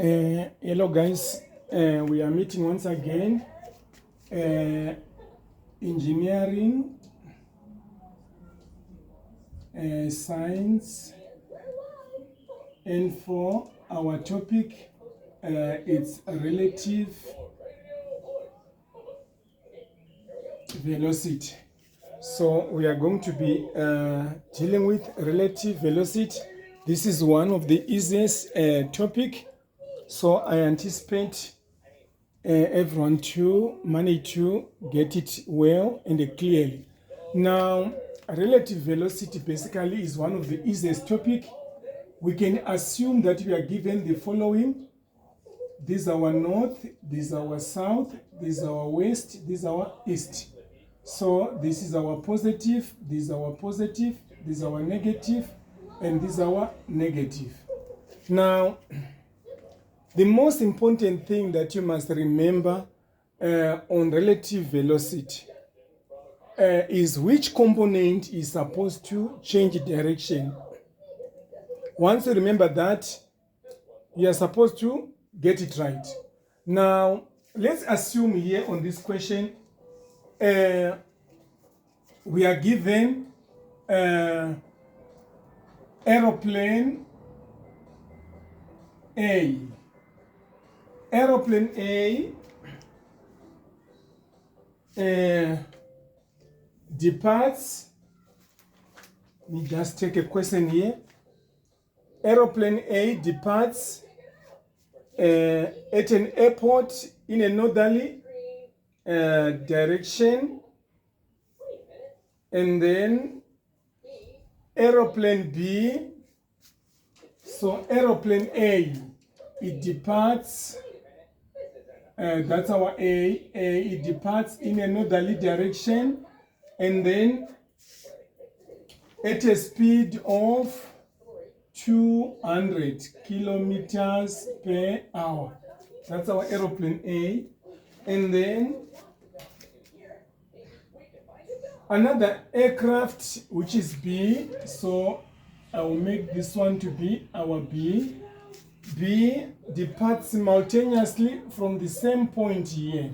Hello guys, we are meeting once again. Engineering, science, and for our topic, it's relative velocity. So we are going to be dealing with relative velocity. This is one of the easiest topic. So I anticipate everyone to manage to get it well and clearly. Now, relative velocity basically is one of the easiest topic. We can assume that we are given the following. This is our north, this is our south, this is our west, this is our east. So this is our positive, this is our positive, this is our negative, and this is our negative. Now, the most important thing that you must remember on relative velocity is which component is supposed to change direction. Once you remember that, you are supposed to get it right. Now, let's assume here on this question, we are given aeroplane A. Aeroplane A departs. Let me just take a question here. Aeroplane A departs at an airport in a northerly direction, and then aeroplane B. So aeroplane A, it departs. That's our A. It departs in a northerly direction, and then at a speed of 200 kilometers per hour. That's our aeroplane A. And then another aircraft, which is B. So I will make this one to be our B. B departs simultaneously from the same point here.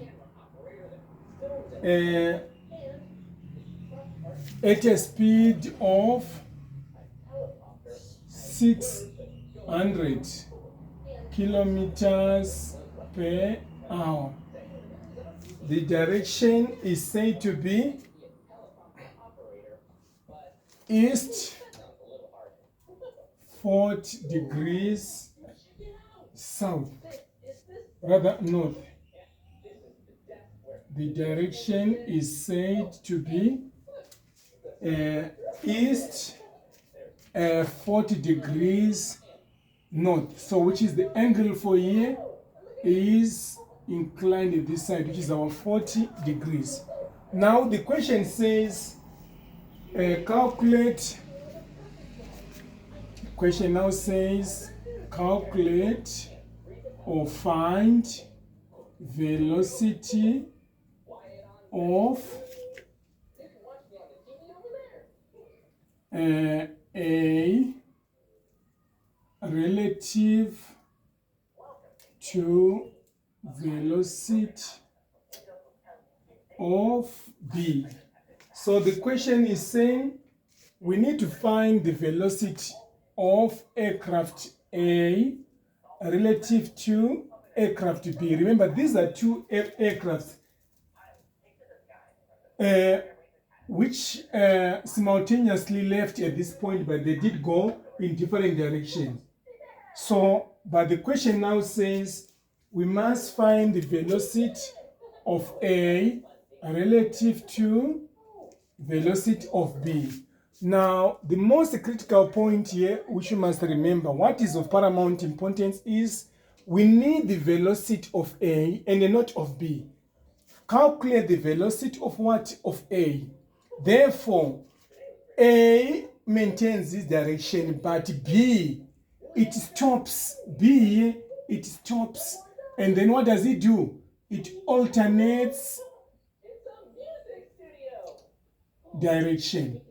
At a speed of 600 kilometers per hour. The direction is said to be east 40 degrees south, rather north. The direction is said to be east 40 degrees north. So which is the angle for here is inclined at this side, which is our 40 degrees. Now the question says calculate. The question now says calculate or find velocity of A relative to velocity of B. So the question is saying we need to find the velocity of aircraft A relative to aircraft B. Remember, these are two aircrafts which simultaneously left at this point, but they did go in different directions. So, but the question now says we must find the velocity of A relative to velocity of B. Now, the most critical point here, which you must remember, what is of paramount importance is we need the velocity of A and not of B. Calculate the velocity of what? Of A. Therefore, A maintains this direction, but B, it stops. B, it stops. And then what does it do? It alternates direction.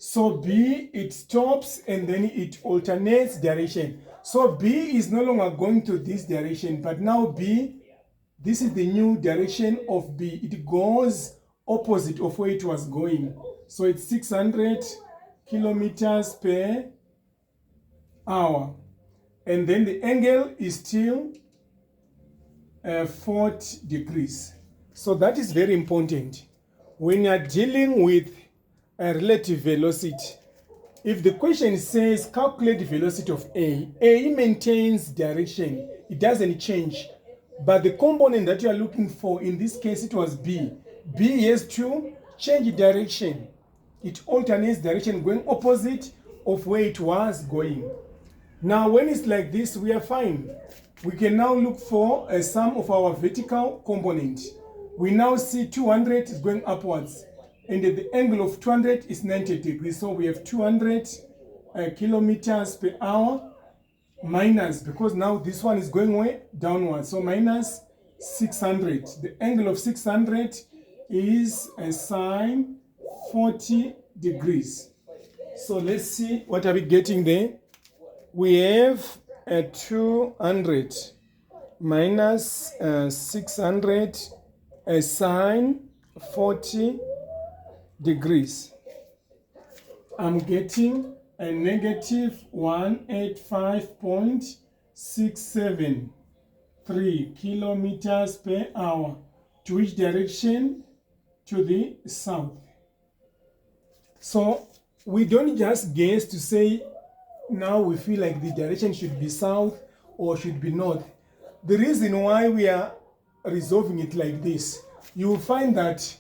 So B, it stops and then it alternates direction. So B is no longer going to this direction, but now B, this is the new direction of B. It goes opposite of where it was going. So it's 600 kilometers per hour. And then the angle is still 40 degrees. So that is very important. When you are dealing with a relative velocity, if the question says calculate the velocity of A maintains direction. It doesn't change. But the component that you are looking for, in this case it was B. B has to change direction. It alternates direction going opposite of where it was going. Now when it's like this, we are fine. We can now look for a sum of our vertical component. We now see 200 is going upwards, and the angle of 200 is 90 degrees. So we have 200 kilometers per hour minus, because now this one is going way downwards, so minus 600. The angle of 600 is a sine 40 degrees. So let's see what are we getting there. We have a 200 minus 600 a sine 40 degrees. I'm getting a negative 185.673 kilometers per hour. To which direction? To the south. So we don't just guess to say now we feel like the direction should be south or should be north. The reason why we are resolving it like this, you will find that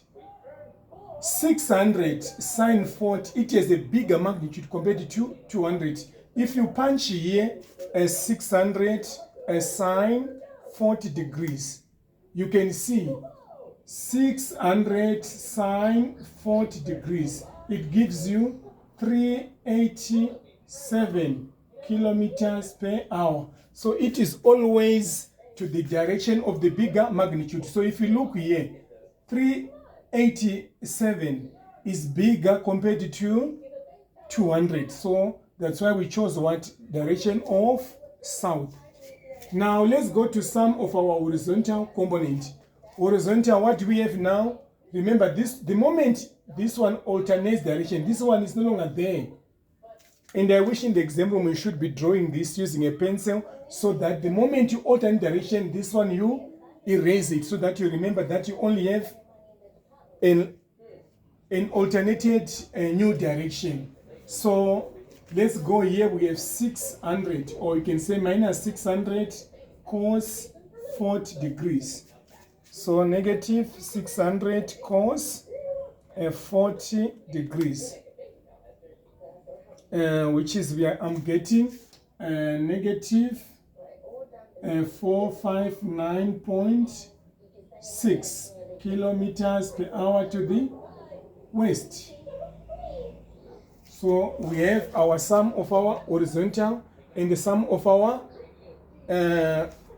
600 sine 40, it has a bigger magnitude compared to 200. If you punch here as 600 as sine 40 degrees, you can see 600 sine 40 degrees. It gives you 387 kilometers per hour. So it is always to the direction of the bigger magnitude. So if you look here, 387 is bigger compared to 200. So that's why we chose what? Direction of south. Now let's go to some of our horizontal component. Horizontal, what do we have now? Remember this, the moment this one alternates direction, this one is no longer there. And I wish in the exam room we should be drawing this using a pencil, so that the moment you alternate direction, this one you erase it, so that you remember that you only have an alternated new direction. So let's go here. We have 600, or you can say minus 600 cos 40 degrees. So negative 600 cos 40 degrees. Which is where I'm getting negative 459.6 kilometers per hour to the west. So we have our sum of our horizontal and the sum of our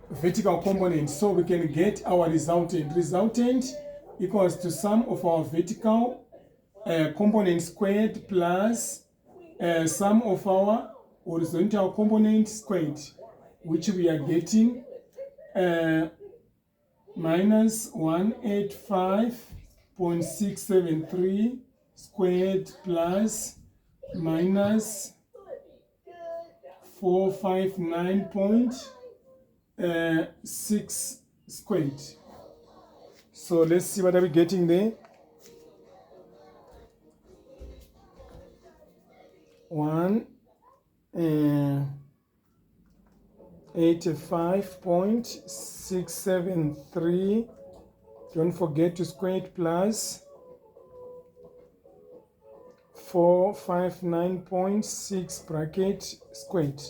vertical components. So we can get our resultant. Resultant equals to sum of our vertical component squared plus sum of our horizontal component squared, which we are getting minus 185.673 squared plus minus 459.6 squared. So let's see what are we getting there. 185.673. Don't forget to square it plus 459.6 bracket squared.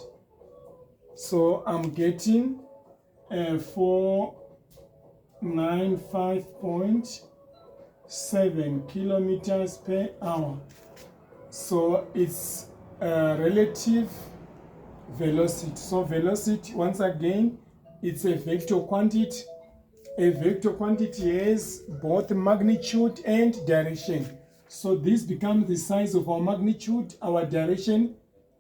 So I'm getting 495.7 kilometers per hour. So it's relative velocity. So velocity, once again, it's a vector quantity. A vector quantity has both magnitude and direction. So this becomes the size of our magnitude, our direction,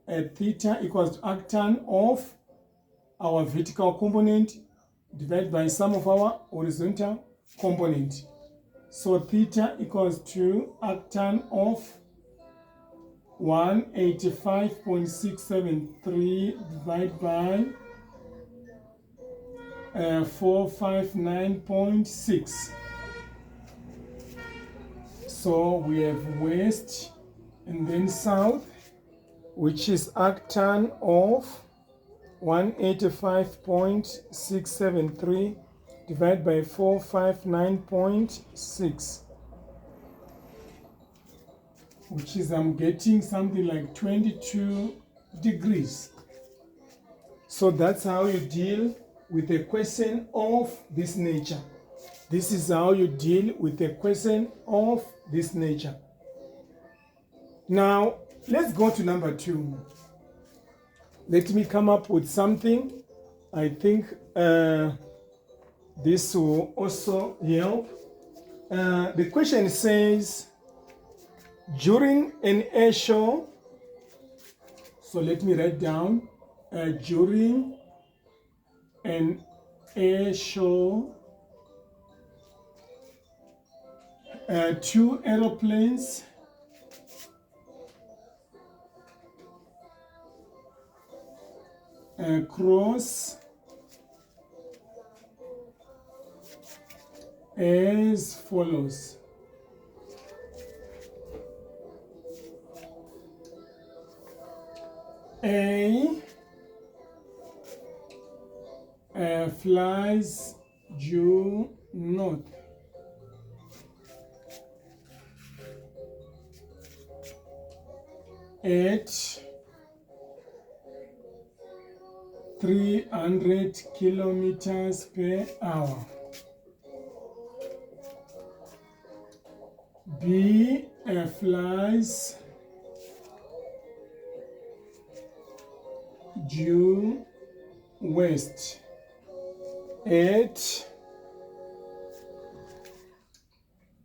theta equals to arctan of our vertical component divided by sum of our horizontal component. So theta equals to arctan of 185.673 divided by 459.6. So we have west and then south, which is arctan of 185.673 divided by 459.6, which is, I'm getting something like 22 degrees. So that's how you deal with a question of this nature. This is how you deal with a question of this nature. Now, let's go to number 2. Let me come up with something. I think this will also help. The question says, during an air show, so let me write down, during an air show, 2 aeroplanes cross as follows. A flies due north. At 300 kilometers per hour. B flies due west at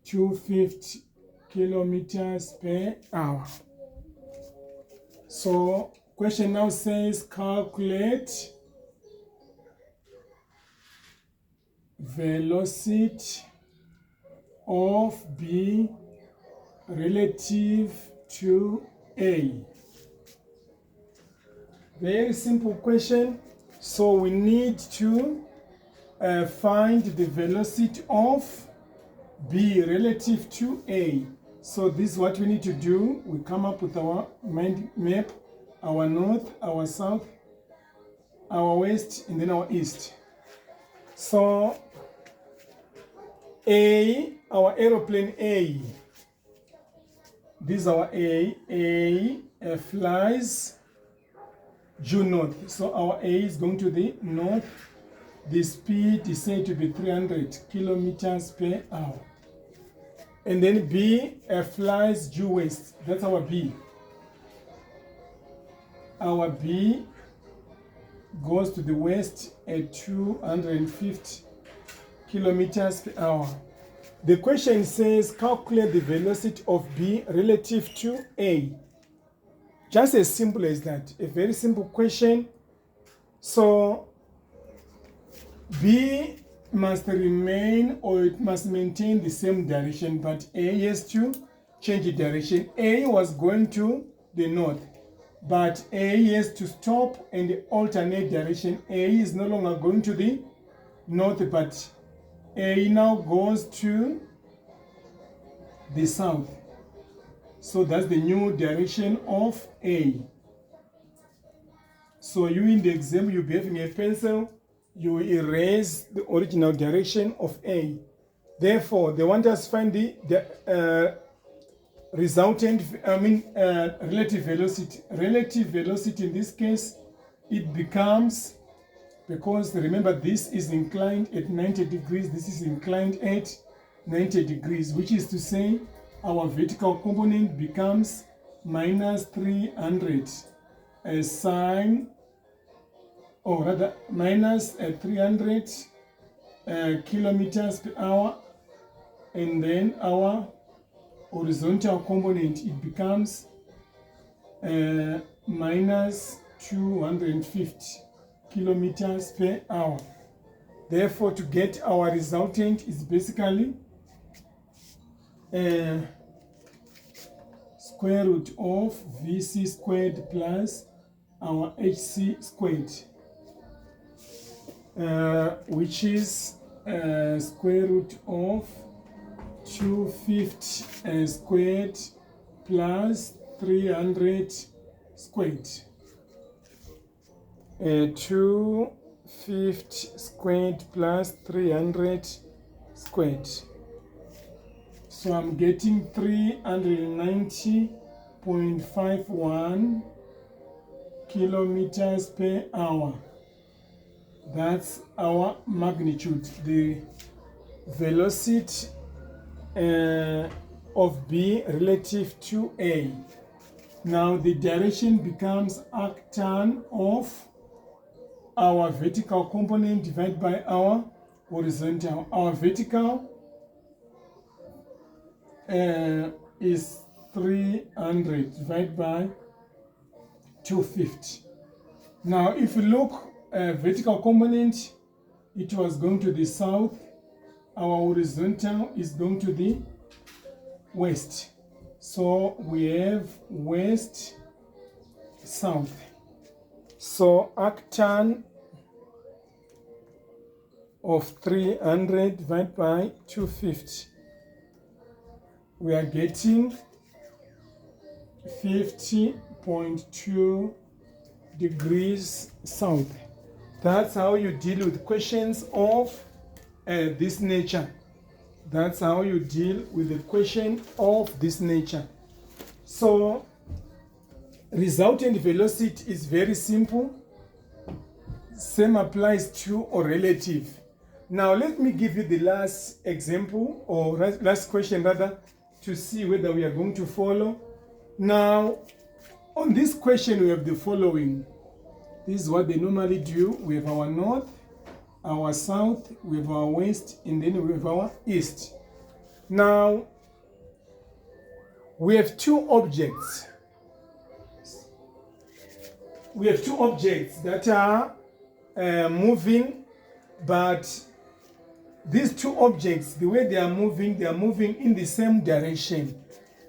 250 kilometers per hour. So question now says calculate velocity of B relative to A. Very simple question. So we need to find the velocity of B relative to A. So this is what we need to do. We come up with our mind map, our north, our south, our west, and then our east. So A, our aeroplane A, this is our A flies due north. So our A is going to the north. The speed is said to be 300 kilometers per hour. And then B flies due west. That's our B. Our B goes to the west at 250 kilometers per hour. The question says calculate the velocity of B relative to A. Just as simple as that. A very simple question. So B must remain, or it must maintain the same direction, but A has to change the direction. A was going to the north, but A has to stop and alternate direction. A is no longer going to the north, but A now goes to the south. So that's the new direction of A. So you in the exam, you'll be having a pencil, you erase the original direction of A. Therefore, they want us to find the resultant, relative velocity. Relative velocity in this case, it becomes, because remember this is inclined at 90 degrees, this is inclined at 90 degrees, which is to say our vertical component becomes minus 300 sine, or rather minus 300 kilometers per hour, and then our horizontal component, it becomes minus 250. kilometers per hour. Therefore, to get our resultant is basically square root of VC squared plus our HC squared, which is square root of 250 squared plus 300 squared. 250 squared plus 300 squared. So I'm getting 390.51 kilometers per hour. That's our magnitude, the velocity of B relative to A. Now the direction becomes arctan of our vertical component divided by our horizontal. Our vertical is 300 divided by 250. Now if you look vertical component, it was going to the south. Our horizontal is going to the west. So we have west, south. So arctan of 300 divided by 250. We are getting 50.2 degrees south. That's how you deal with questions of this nature. That's how you deal with the question of this nature. So resultant velocity is very simple. Same applies to or relative. Now let me give you the last example, or last question rather, to see whether we are going to follow. Now on this question we have the following. This is what they normally do. We have our north, our south, we have our west, and then we have our east. Now we have two objects. We have two objects that are moving, but these two objects, the way they are moving in the same direction.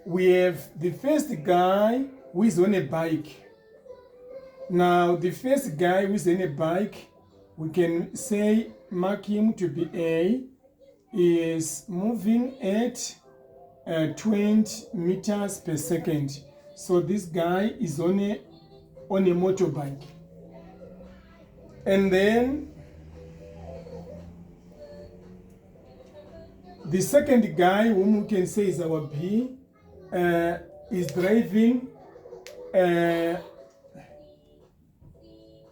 We have the first guy who is on a bike. Now the first guy who is on a bike, we can say mark him to be A, is moving at 20 meters per second. So this guy is on a motorbike. And then the second guy, whom we can say is our B, is driving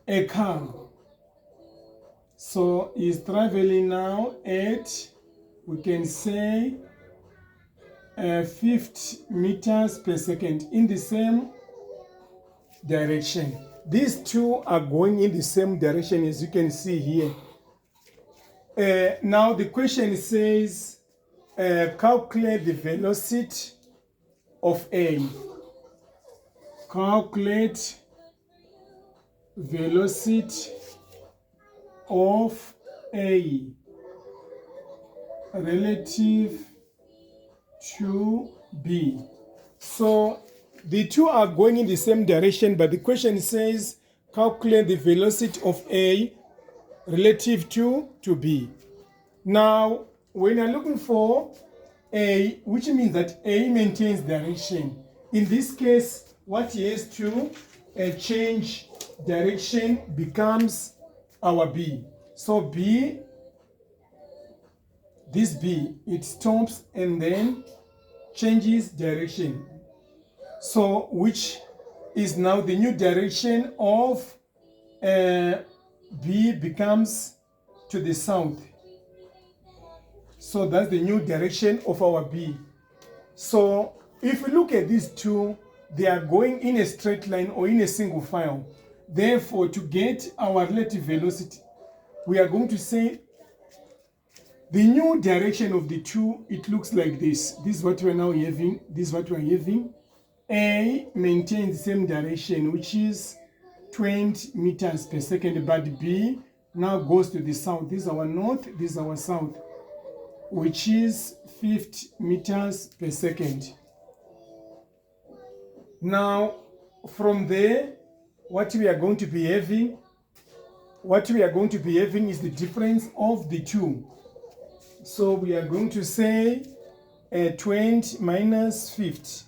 a car. So he's traveling now at, we can say, 50 meters per second in the same direction. These two are going in the same direction, as you can see here. Now the question says, calculate the velocity of A. Calculate velocity of A relative to B. So the two are going in the same direction, but the question says calculate the velocity of A relative to B. Now, when you're looking for A, which means that A maintains direction. In this case, what he has to change direction becomes our B. So B, this B, it stops and then changes direction. So which is now the new direction of B becomes to the south. So that's the new direction of our B. So if we look at these two, they are going in a straight line or in a single file. Therefore, to get our relative velocity, we are going to say the new direction of the two, it looks like this. This is what we are now having. This is what we are having. A maintains the same direction, which is 20 meters per second, but B now goes to the south. This is our north, this is our south, which is 50 meters per second. Now, from there, what we are going to be having is the difference of the two. So we are going to say 20 minus 50.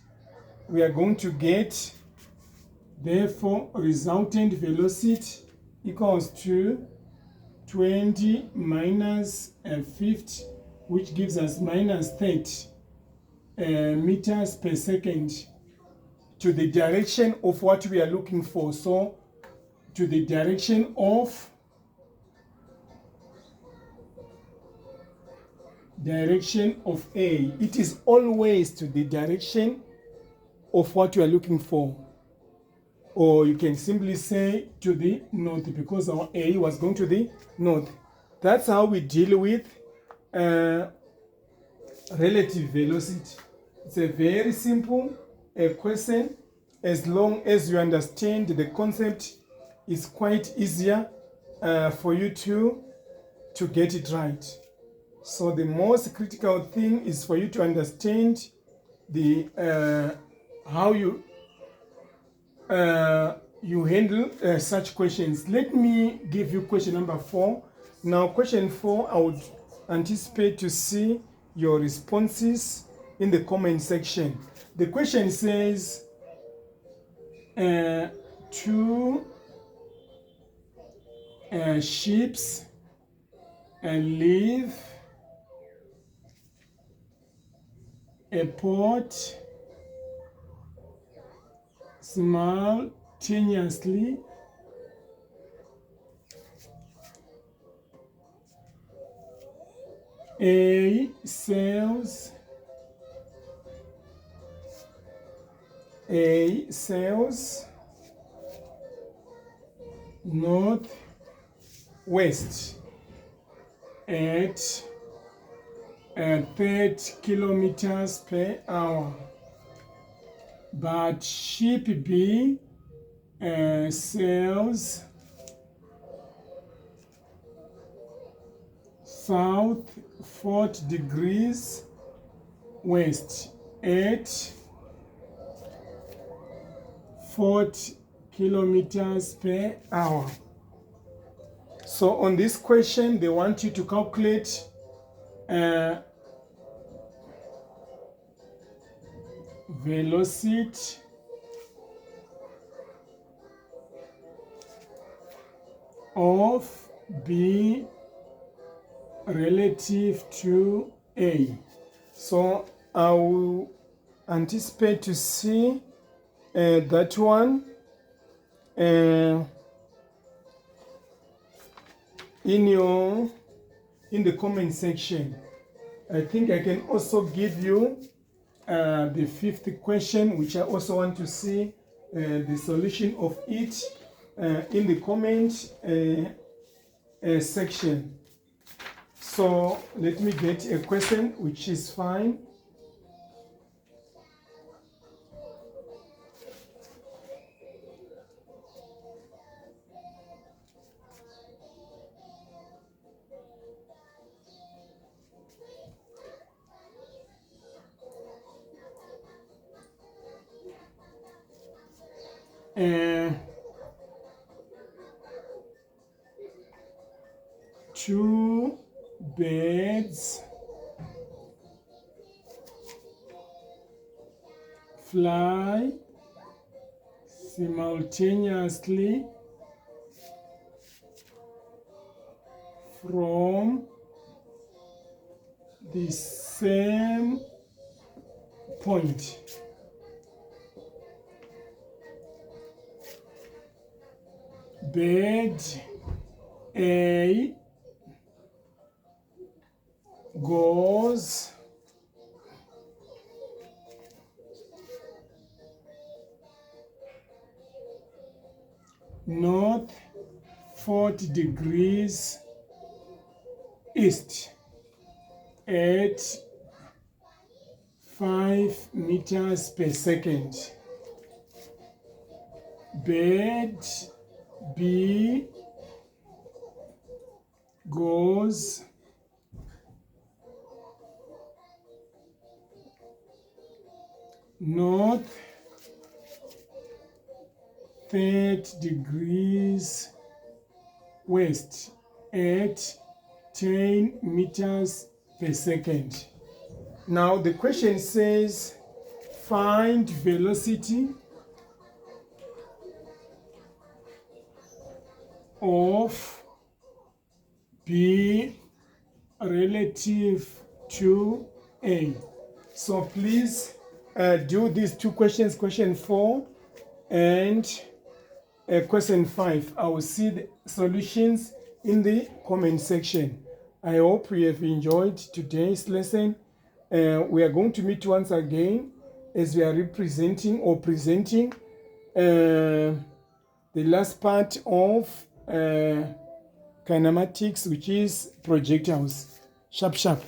We are going to get, therefore, resultant velocity equals to 20 minus 50, which gives us minus 30 meters per second to the direction of what we are looking for. So, to the direction of A. It is always to the direction of what you are looking for. Or you can simply say to the north, because our A was going to the north. That's how we deal with relative velocity. It's a very simple question. As long as you understand the concept, it's quite easier for you to get it right. So the most critical thing is for you to understand the how you handle such questions. Let me give you question number 4. Now, question 4, I would anticipate to see your responses in the comment section. The question says, 2 ships leave a port simultaneously. A sails northwest at 30 kilometers per hour, but ship B sails south 40 degrees west at 40 kilometers per hour. So on this question, they want you to calculate velocity of B relative to A. So I will anticipate to see that one in the comment section. I think I can also give you the 5th question, which I also want to see the solution of it in the comment section. So let me get a question which is fine. Two birds fly simultaneously from the same point. Bird A goes north 40 degrees east at 5 meters per second. Bird B goes north 30 degrees west at 10 meters per second. Now the question says find velocity of B relative to A. So please do these two questions, question 4 and question 5. I will see the solutions in the comment section. I hope you have enjoyed today's lesson. We are going to meet once again as we are representing or presenting the last part of kinematics, which is projectiles. Sharp, sharp.